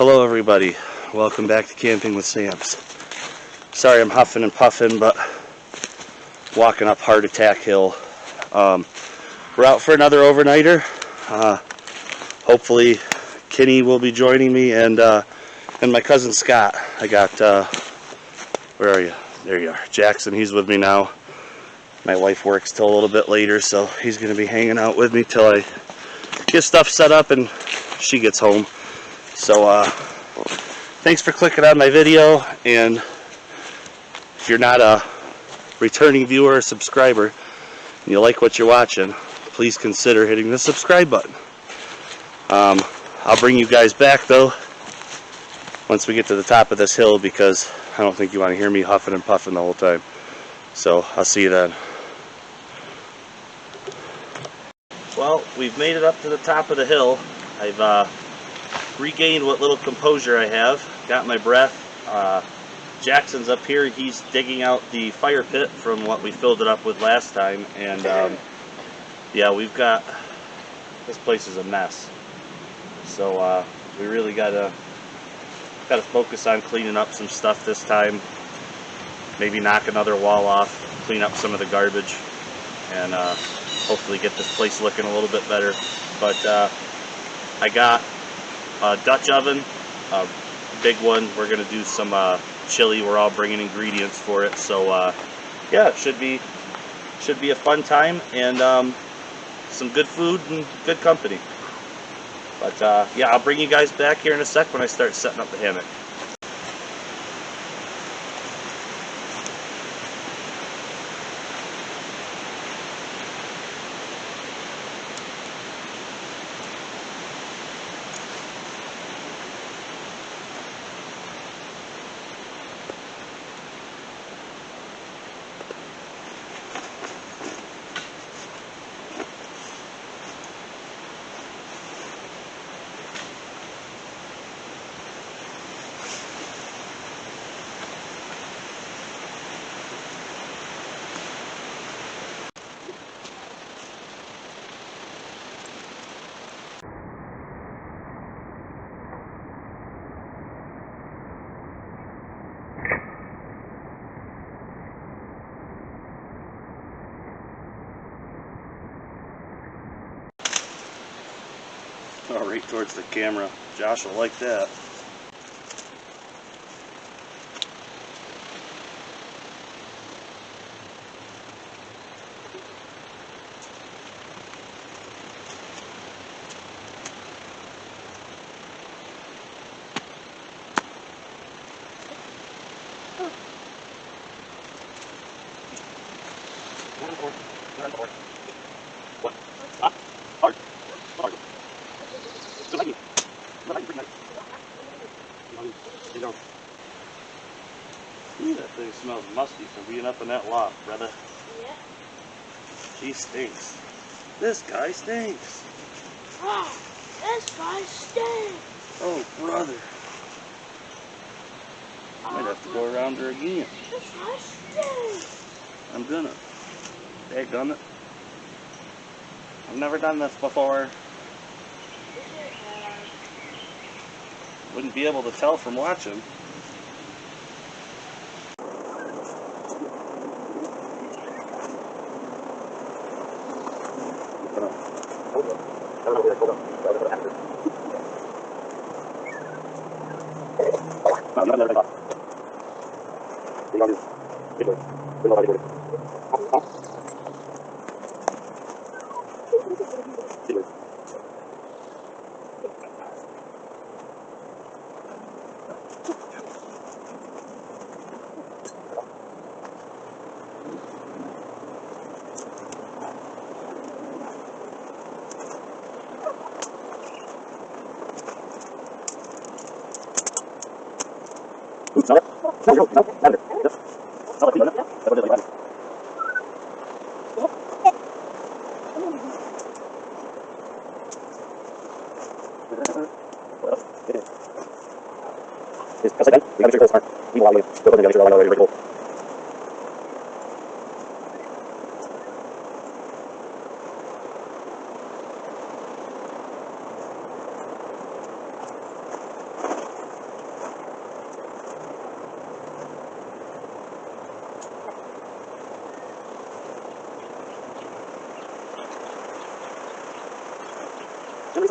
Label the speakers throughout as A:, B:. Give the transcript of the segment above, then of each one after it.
A: Hello everybody, welcome back to Camping with Sam's. Sorry I'm huffing and puffing, but walking up Heart Attack Hill. We're out for another overnighter. Hopefully Kenny will be joining me and my cousin Scott. I got, where are you? There you are. Jackson, he's with me now. My wife works till a little bit later, so he's going to be hanging out with me till I get stuff set up and she gets home. So thanks for clicking on my video, and if you're not a returning viewer or subscriber and you like what you're watching, please consider hitting the subscribe button. I'll bring you guys back though once we get to the top of this hill, because I don't think you want to hear me huffing and puffing the whole time. So I'll see you then. Well, we've made it up to the top of the hill. I've regained what little composure I have, got my breath. Jackson's up here, he's digging out the fire pit from what we filled it up with last time, and yeah, we've got, this place is a mess, so we really gotta focus on cleaning up some stuff this time, maybe knock another wall off, clean up some of the garbage, and hopefully get this place looking a little bit better. But I got a Dutch oven, a big one. We're gonna do some chili. We're all bringing ingredients for it, so yeah, it should be a fun time, and some good food and good company. But yeah, I'll bring you guys back here in a sec when I start setting up the hammock. Oh, right towards the camera. Josh will like that. What? Huh? Hard. Hard. Ooh, that thing smells musty from being up in that loft, brother. Yeah. She stinks. This guy stinks.
B: Oh, this guy stinks.
A: Oh, brother. I might have to go around her again.
B: This guy stinks.
A: I'm gonna. Daggone it. I've never done this before. Wouldn't be able to tell from watching.
C: It's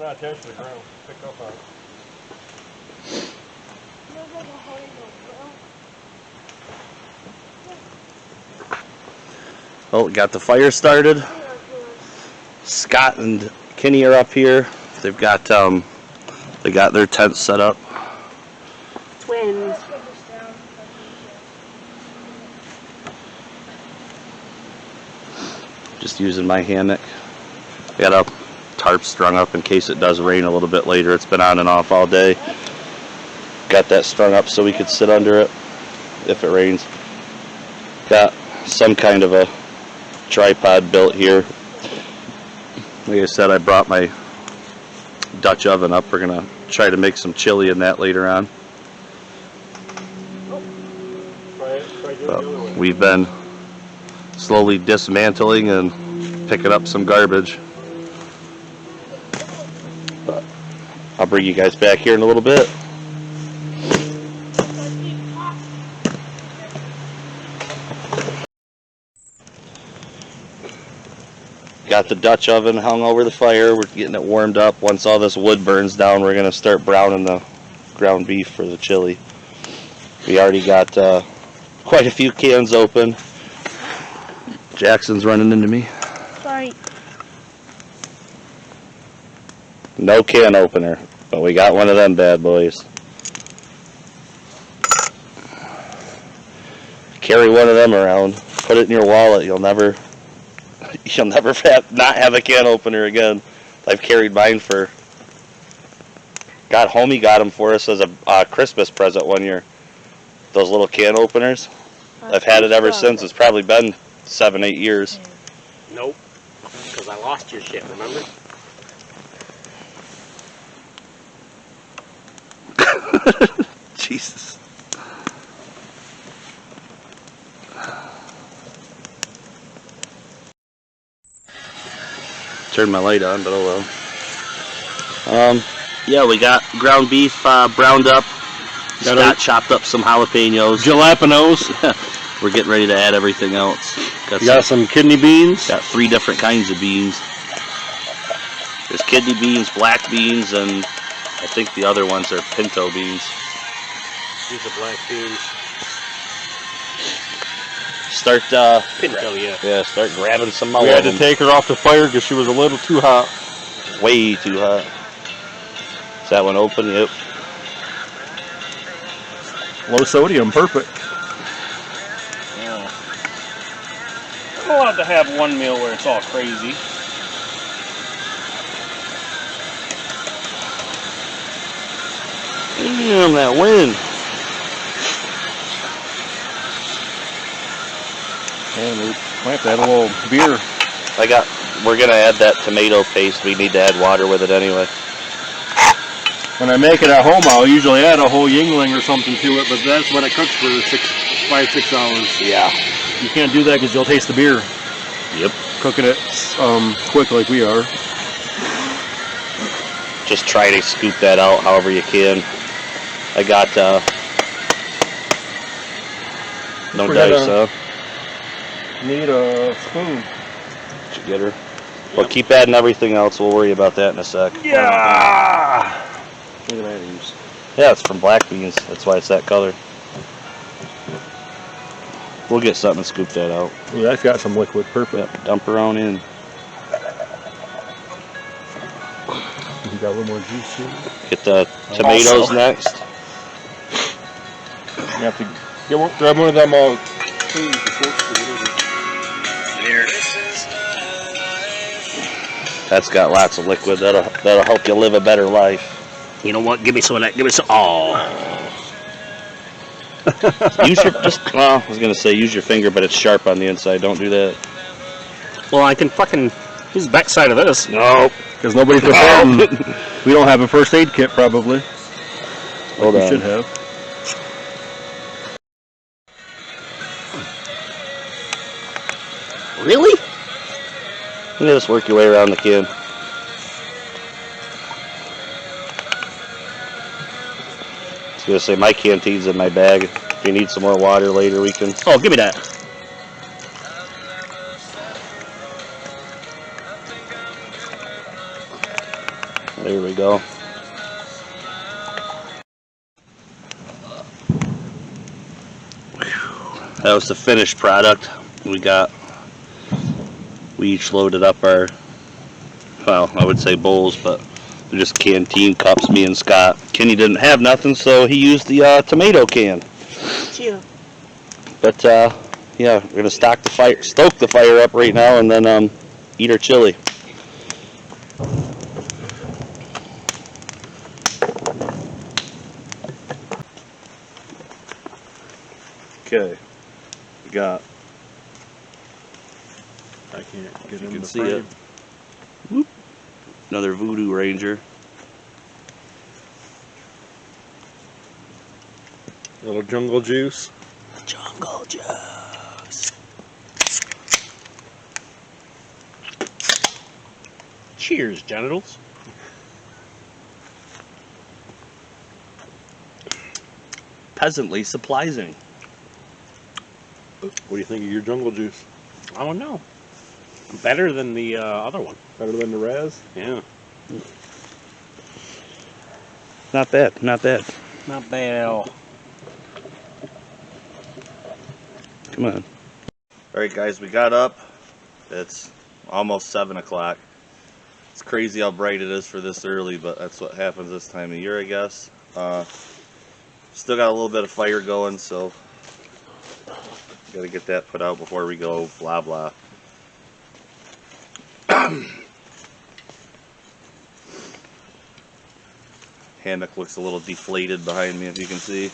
C: not attached to the ground. Pick up on it.
A: Oh, got the fire started. Scott and Kenny are up here. They've got their tent set up.
B: Twins.
A: Just using my hammock. Got a tarp strung up in case it does rain a little bit later. It's been on and off all day. Got that strung up so we could sit under it if it rains. Got some kind of a tripod built here. Like I said, I brought my Dutch oven up. We're gonna try to make some chili in that later on. But we've been slowly dismantling and picking up some garbage. But I'll bring you guys back here in a little bit. Got the Dutch oven hung over the fire. We're getting it warmed up. Once all this wood burns down, we're going to start browning the ground beef for the chili. We already got quite a few cans open. Jackson's running into me.
B: Sorry.
A: No can opener, but we got one of them bad boys. Carry one of them around. Put it in your wallet. You'll never not have a can opener again. I've carried mine for. God, homie got them for us as a Christmas present one year. Those little can openers. I've had it ever since. It's probably been 7-8 years.
D: Nope, because I lost your shit, remember?
A: Jesus. Turned my light on, but oh well. Yeah, we got ground beef browned up. Scott chopped up some jalapenos.
C: Jalapenos.
A: We're getting ready to add everything else.
C: Got some kidney beans.
A: Got 3 different kinds of beans. There's kidney beans, black beans, and I think the other ones are pinto beans.
D: These are black beans.
A: Start
D: Pinto, yeah.
A: yeah, start grabbing some more.
C: We had to take her off the fire because she was a little too hot.
A: Way too hot. Is that one open? Yep.
C: Low sodium, perfect.
D: Yeah. I'm allowed to have one meal where it's all crazy.
A: Damn, that wind.
C: And we might have to add a little beer.
A: We're gonna add that tomato paste. We need to add water with it anyway.
C: When I make it at home, I'll usually add a whole Yingling or something to it, but that's when it cooks for 5-6 hours.
A: Yeah.
C: You can't do that because you'll taste the beer.
A: Yep.
C: Cooking it quick like we are.
A: Just try to scoop that out however you can. I got no dice, huh?
C: Need a spoon.
A: Did you get her? Well, keep adding everything else. We'll worry about that in a sec.
C: Yeah! Look at that use.
A: Yeah, it's from black beans. That's why it's that color. We'll get something and scoop that out.
C: Ooh, that's got some liquid. Perfect.
A: Yep, dump her on in.
C: You got a little more juice here.
A: Get the tomatoes next.
C: You have to grab one of them all.
A: There. That's got lots of liquid. That'll help you live a better life.
D: You know what? Give me some of that. Give me some. Oh.
A: Use your I was gonna say use your finger, but it's sharp on the inside. Don't do that.
D: Well, I can fucking use the backside of this.
C: No, because nobody's prepared. We don't have a first aid kit, probably.
A: Hold
C: we
A: on.
C: should have.
A: Really? You just work your way around the can. I was gonna say my canteen's in my bag. If you need some more water later, we can.
D: Oh, give me that.
A: There we go. That was the finished product. We each loaded up our, well, I would say bowls, but they're just canteen cups, me and Scott. Kenny didn't have nothing, so he used the tomato can.
B: Chill.
A: But yeah, we're gonna stoke the fire up right now, and then eat our chili. Okay, we got.
C: I can't get
A: You
C: in
A: can
C: the
A: see
C: frame.
A: it. Whoop. Another Voodoo Ranger.
C: Little jungle juice.
A: Jungle Juice.
D: Cheers, genitals.
A: Peasantly surprising.
C: What do you think of your jungle juice?
D: I don't know. Better than the other one.
C: Better than the Raz?
D: Yeah.
A: Not bad, not bad.
D: Not bad at all.
A: Come on. Alright guys, we got up. It's almost 7 o'clock. It's crazy how bright it is for this early, but that's what happens this time of year, I guess. Still got a little bit of fire going, so gotta get that put out before we go, blah blah. Hammock looks a little deflated behind me, if you can see.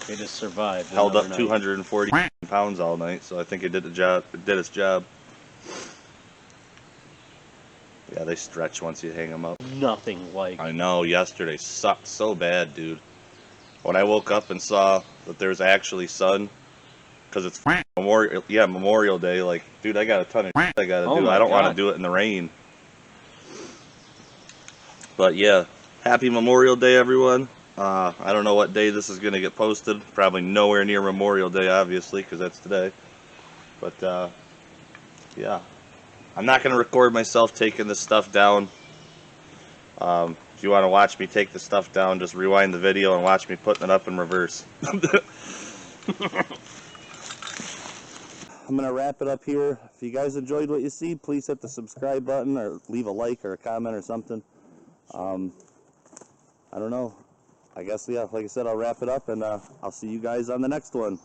D: It just survived.
A: Held up
D: another night.
A: 240 pounds all night, so I think it did the job. It did its job. Yeah, they stretch once you hang them up.
D: Nothing like.
A: I know, yesterday sucked so bad, dude. When I woke up and saw that there's actually sun, because it's Memorial Day, like, dude, I got a ton of shit I gotta do.
D: my
A: I don't want to
D: God.
A: do it in the rain. But yeah, happy Memorial Day, everyone. I don't know what day this is going to get posted. Probably nowhere near Memorial Day, obviously, because that's today. But yeah, I'm not going to record myself taking this stuff down. If you want to watch me take the stuff down, just rewind the video and watch me putting it up in reverse. I'm going to wrap it up here. If you guys enjoyed what you see, please hit the subscribe button or leave a like or a comment or something. I don't know. I guess, yeah, like I said, I'll wrap it up, and I'll see you guys on the next one.